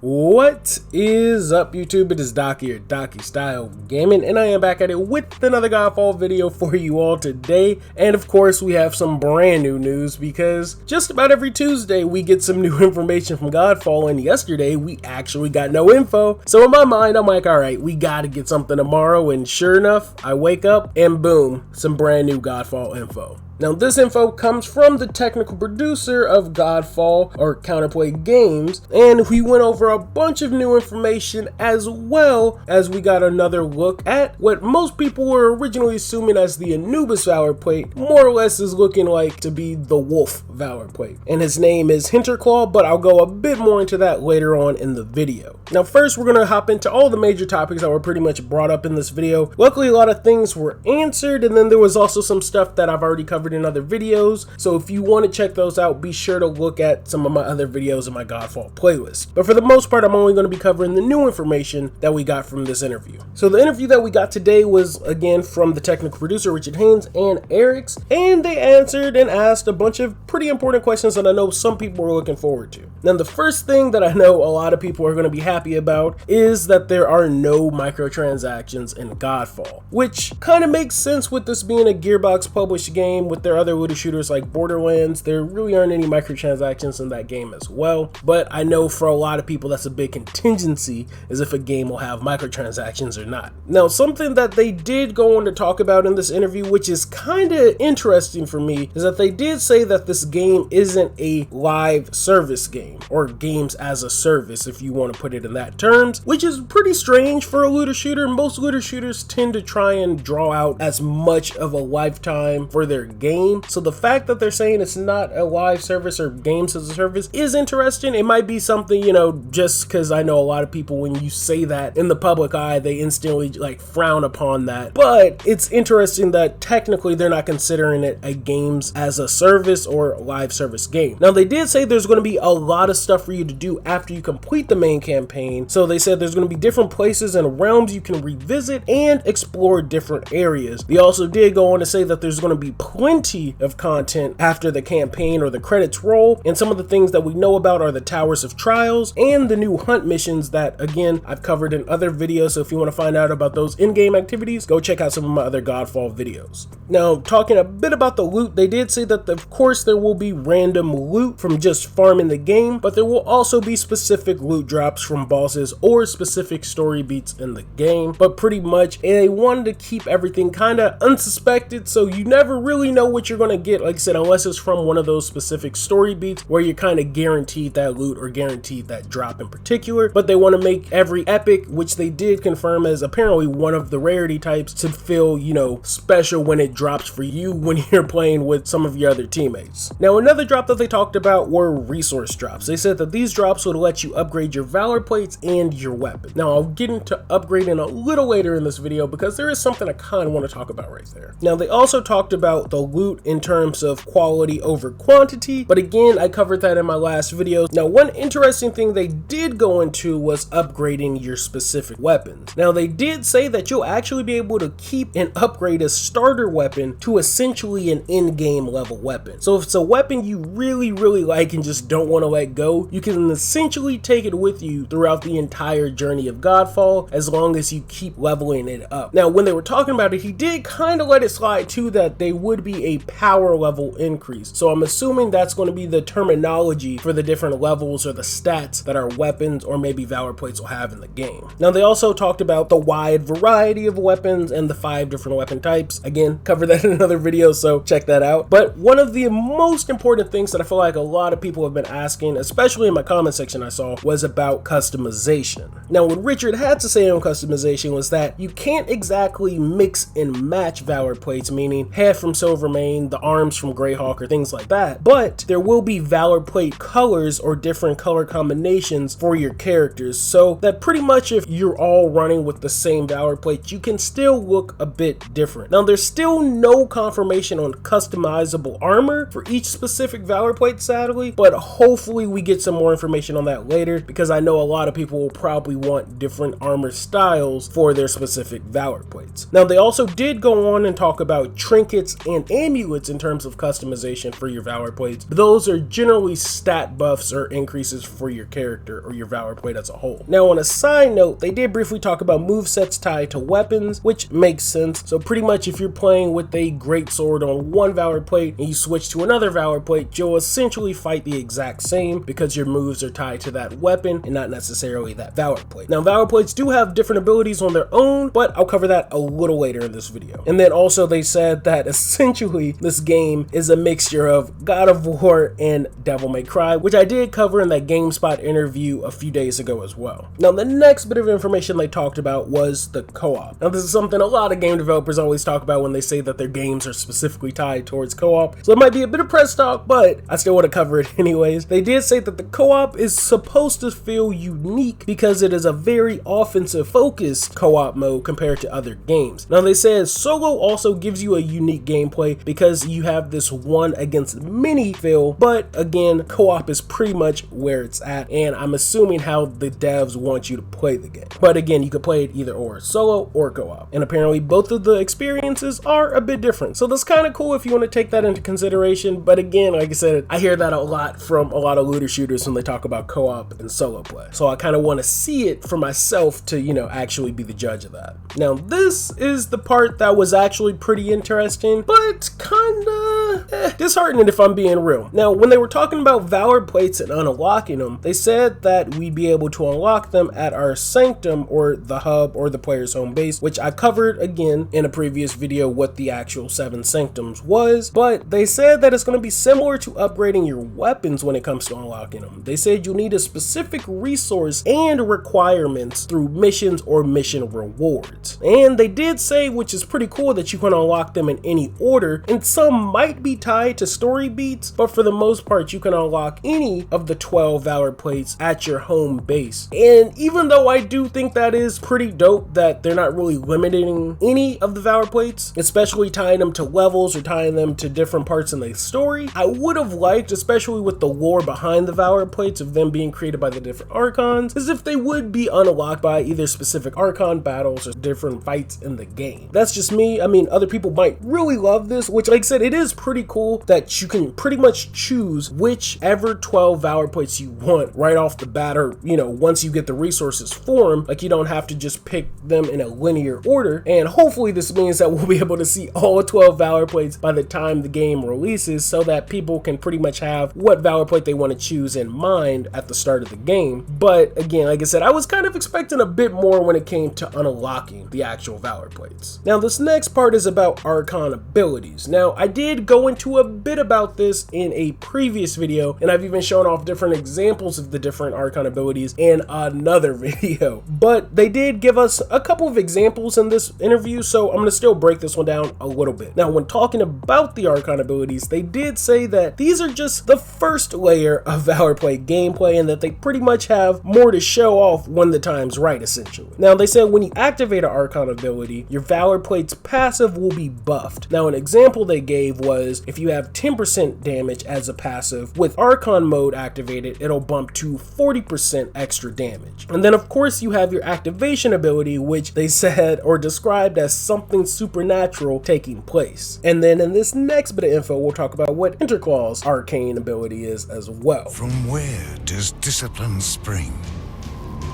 What is up, YouTube? It is Doc here, Docky Style Gaming, and I am back at it with another GodFall video for you all today. And of course, we have some brand new news because just about every Tuesday we get some new information from GodFall, and yesterday we actually got no info. So in my mind, I'm like, all right, we gotta get something tomorrow, and sure enough, I wake up and boom, some brand new GodFall info. Now, this info comes from the technical producer of GodFall, or Counterplay Games, and we went over a bunch of new information as well as we got another look at what most people were originally assuming as the Anubis Valorplate, more or less is looking like to be the Wolf Valorplate. And his name is Hinterclaw, but I'll go a bit more into that later on in the video. Now, first, we're going to hop into all the major topics that were pretty much brought up in this video. Luckily, a lot of things were answered, and then there was also some stuff that I've already covered in other videos, so if you want to check those out, be sure to look at some of my other videos in my GodFall playlist. But for the most part, I'm only going to be covering the new information that we got from this interview. So the interview that we got today was again from the technical producer Richard Haynes and Eric's, and they answered and asked a bunch of pretty important questions that I know some people were looking forward to. Now, the first thing that I know a lot of people are going to be happy about is that there are no microtransactions in GodFall, which kind of makes sense with this being a Gearbox published game. With their other looter shooters like Borderlands, there really aren't any microtransactions in that game as well, but I know for a lot of people that's a big contingency, is if a game will have microtransactions or not. Now, something that they did go on to talk about in this interview, which is kind of interesting for me, is that they did say that this game isn't a live service game, or games as a service if you want to put it in that terms, which is pretty strange for a looter shooter. Most looter shooters tend to try and draw out as much of a lifetime for their game. So the fact that they're saying it's not a live service or games as a service is interesting. It might be something, you know, just because I know a lot of people, when you say that in the public eye, they instantly like frown upon that. But it's interesting that technically they're not considering it a games as a service or live service game. Now, they did say there's going to be a lot of stuff for you to do after you complete the main campaign. So they said there's going to be different places and realms you can revisit and explore different areas. They also did go on to say that there's going to be plenty of content after the campaign or the credits roll, and some of the things that we know about are the Towers of Trials and the new hunt missions that, again, I've covered in other videos. So if you want to find out about those in-game activities, go check out some of my other GodFall videos. Now, talking a bit about the loot, they did say that of course there will be random loot from just farming the game, but there will also be specific loot drops from bosses or specific story beats in the game. But pretty much they wanted to keep everything kind of unsuspected, so you never really know what you're going to get, like I said, unless it's from one of those specific story beats where you're kind of guaranteed that loot or guaranteed that drop in particular. But they want to make every epic, which they did confirm as apparently one of the rarity types, to feel, you know, special when it drops for you when you're playing with some of your other teammates. Now, another drop that they talked about were resource drops. They said that these drops would let you upgrade your valor plates and your weapon. Now, I'll get into upgrading a little later in this video because there is something I kind of want to talk about right there. Now, they also talked about the loot in terms of quality over quantity, but again, I covered that in my last video. Now, one interesting thing they did go into was upgrading your specific weapons. Now, they did say that you'll actually be able to keep and upgrade a starter weapon to essentially an in-game level weapon. So if it's a weapon you really like and just don't want to let go, you can essentially take it with you throughout the entire journey of GodFall as long as you keep leveling it up. Now, when they were talking about it, he did kind of let it slide too that they would be a power level increase. So I'm assuming that's going to be the terminology for the different levels or the stats that our weapons or maybe valor plates will have in the game. Now, they also talked about the wide variety of weapons and the 5 different weapon types. Again, covered that in another video, so check that out. But one of the most important things that I feel like a lot of people have been asking, especially in my comment section I saw, was about customization. Now, what Richard had to say on customization was that you can't exactly mix and match valor plates, meaning half from Silvermane, the arms from Greyhawk, or things like that, but there will be valor plate colors or different color combinations for your characters, so that pretty much if you're all running with the same valor plate, you can still look a bit different. Now, there's still no confirmation on customizable armor for each specific valor plate, sadly, but hopefully we get some more information on that later, because I know a lot of people will probably want different armor styles for their specific valor plates. Now, they also did go on and talk about trinkets and amulets in terms of customization for your Valorplates. Those are generally stat buffs or increases for your character or your Valorplate as a whole. Now, on a side note, they did briefly talk about movesets tied to weapons, which makes sense. So pretty much if you're playing with a greatsword on one Valorplate and you switch to another Valorplate, you'll essentially fight the exact same because your moves are tied to that weapon and not necessarily that Valorplate. Now, Valorplates do have different abilities on their own, but I'll cover that a little later in this video. And then also they said that essentially this game is a mixture of God of War and Devil May Cry, which I did cover in that GameSpot interview a few days ago as well. Now, the next bit of information they talked about was the co-op. Now, this is something a lot of game developers always talk about when they say that their games are specifically tied towards co-op. So it might be a bit of press talk, but I still want to cover it anyways. They did say that the co-op is supposed to feel unique because it is a very offensive focused co-op mode compared to other games. Now, they said solo also gives you a unique gameplay because you have this one against many feel, but again, co-op is pretty much where it's at, and I'm assuming how the devs want you to play the game. But again, you could play it either or, solo or co-op, and apparently both of the experiences are a bit different. So that's kind of cool if you want to take that into consideration. But again, like I said, I hear that a lot from a lot of looter shooters when they talk about co-op and solo play. So I kind of want to see it for myself to, you know, actually be the judge of that. Now, this is the part that was actually pretty interesting, but kind of disheartening if I'm being real. Now, when they were talking about Valorplates and unlocking them, they said that we'd be able to unlock them at our sanctum or the hub or the player's home base, which I covered again in a previous video what the actual 7 sanctums was, but they said that it's going to be similar to upgrading your weapons when it comes to unlocking them. They said you need a specific resource and requirements through missions or mission rewards. And they did say, which is pretty cool, that you can unlock them in any order, and some might be tied to story beats, but for the most part you can unlock any of the 12 Valorplates at your home base. And even though I do think that is pretty dope that they're not really limiting any of the Valorplates, especially tying them to levels or tying them to different parts in the story, I would have liked, especially with the lore behind the Valorplates of them being created by the different Archons, is if they would be unlocked by either specific Archon battles or different fights in the game. That's just me. I mean, other people might really love this, which, like I said, it is pretty cool that you can pretty much choose whichever 12 Valorplates you want right off the bat, or, you know, once you get the resources for them. Like, you don't have to just pick them in a linear order, and hopefully this means that we'll be able to see all 12 Valorplates by the time the game releases, so that people can pretty much have what Valorplate they want to choose in mind at the start of the game. But again, like I said, I was kind of expecting a bit more when it came to unlocking the actual Valorplates. Now, this next part is about Archon Abilities. Now, I did go into a bit about this in a previous video, and I've even shown off different examples of the different Archon Abilities in another video, but they did give us a couple of examples in this interview, so I'm going to still break this one down a little bit. Now, when talking about the Archon Abilities, they did say that these are just the first layer of Valorplate gameplay, and that they pretty much have more to show off when the time's right, essentially. Now, they said when you activate an Archon ability, your Valorplate's passive will be buffed. Now, an example they gave was if you have 10% damage as a passive, with Archon mode activated, it'll bump to 40% extra damage. And then, of course, you have your activation ability, which they said or described as something supernatural taking place. And then in this next bit of info, we'll talk about what Hinterclaw's arcane ability is as well. From where does discipline spring?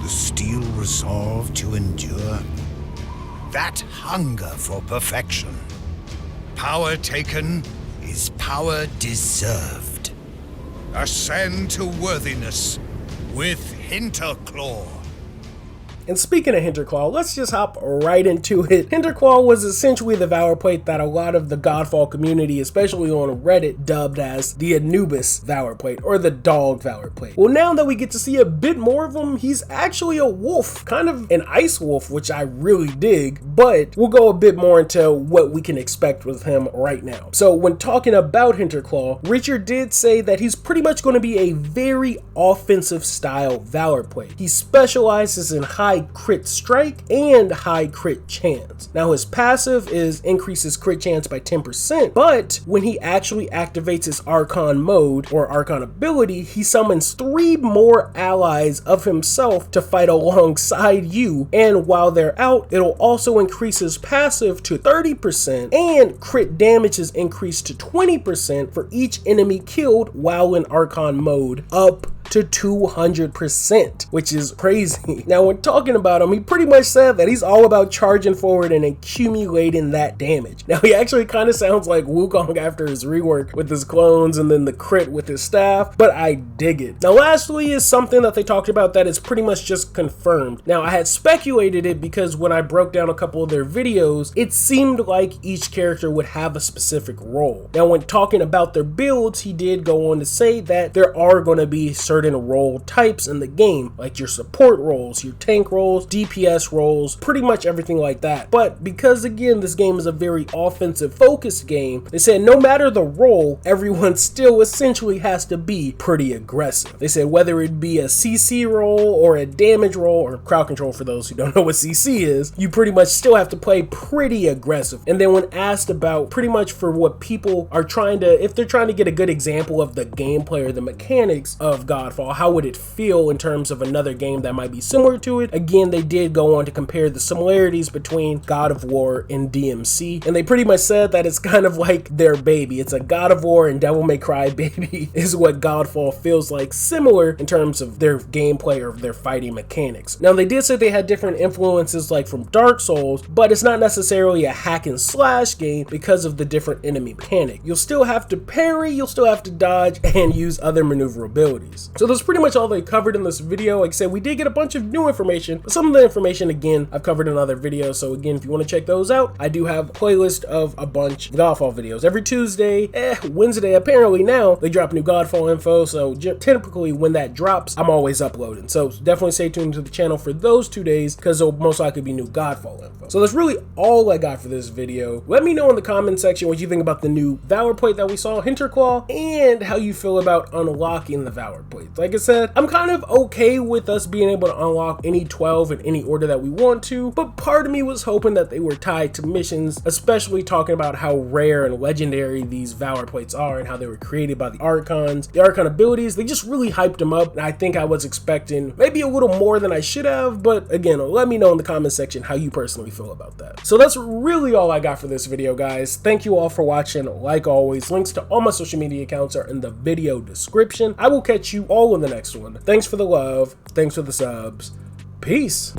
The steel resolve to endure? That hunger for perfection. Power taken is power deserved. Ascend to worthiness with Hinterclaw. And speaking of Hinterclaw, let's just hop right into it. Hinterclaw was essentially the Valorplate that a lot of the GodFall community, especially on Reddit, dubbed as the Anubis Valorplate, or the dog Valorplate. Well, now that we get to see a bit more of him, he's actually a wolf, kind of an ice wolf, which I really dig, but we'll go a bit more into what we can expect with him right now. So when talking about Hinterclaw, Richard did say that he's pretty much going to be a very offensive style Valorplate. He specializes in high high crit strike and high crit chance. Now his passive increases crit chance by 10%, but when he actually activates his Archon mode or Archon ability, he summons 3 more allies of himself to fight alongside you, and while they're out, it'll also increase his passive to 30%, and crit damage is increased to 20% for each enemy killed while in Archon mode, up to 200%, which is crazy. Now when talking about him, he pretty much said that he's all about charging forward and accumulating that damage. Now he actually kind of sounds like Wukong after his rework with his clones and then the crit with his staff, but I dig it. Now lastly is something that they talked about that is pretty much just confirmed. Now I had speculated it because when I broke down a couple of their videos, it seemed like each character would have a specific role. Now when talking about their builds, he did go on to say that there are going to be certain role types in the game, like your support roles, your tank roles, DPS roles, pretty much everything like that. But because again, this game is a very offensive focused game, they said no matter the role, everyone still essentially has to be pretty aggressive. They said whether it be a CC role or a damage role or crowd control for those who don't know what CC is, you pretty much still have to play pretty aggressive. And then when asked about pretty much for what people are trying to, if they're trying to get a good example of the gameplay or the mechanics of GodFall, how would it feel in terms of another game that might be similar to it? Again, they did go on to compare the similarities between God of War and DMC, and they pretty much said that it's kind of like their baby. It's a God of War and Devil May Cry baby is what GodFall feels like, similar in terms of their gameplay or their fighting mechanics. Now they did say they had different influences like from Dark Souls, but it's not necessarily a hack and slash game because of the different enemy mechanic. You'll still have to parry, you'll still have to dodge and use other maneuverabilities. So that's pretty much all they covered in this video. Like I said, we did get a bunch of new information, but some of the information again I've covered in other videos. So again, if you want to check those out, I do have a playlist of a bunch of GodFall videos every Tuesday, Wednesday. Apparently now they drop new GodFall info, so typically when that drops, I'm always uploading. So definitely stay tuned to the channel for those 2 days because there'll most likely be new GodFall info. So that's really all I got for this video. Let me know in the comment section what you think about the new Valorplate that we saw, Hinterclaw, and how you feel about unlocking the Valorplate. Like I said, I'm kind of okay with us being able to unlock any 12 in any order that we want to, but part of me was hoping that they were tied to missions, especially talking about how rare and legendary these Valorplates are and how they were created by the Archons. The Archon Abilities, they just really hyped them up, and I think I was expecting maybe a little more than I should have, but again, let me know in the comment section how you personally feel about that. So that's really all I got for this video, guys. Thank you all for watching. Like always, links to all my social media accounts are in the video description. I will catch you all in the next one. Thanks for the love. Thanks for the subs. Peace.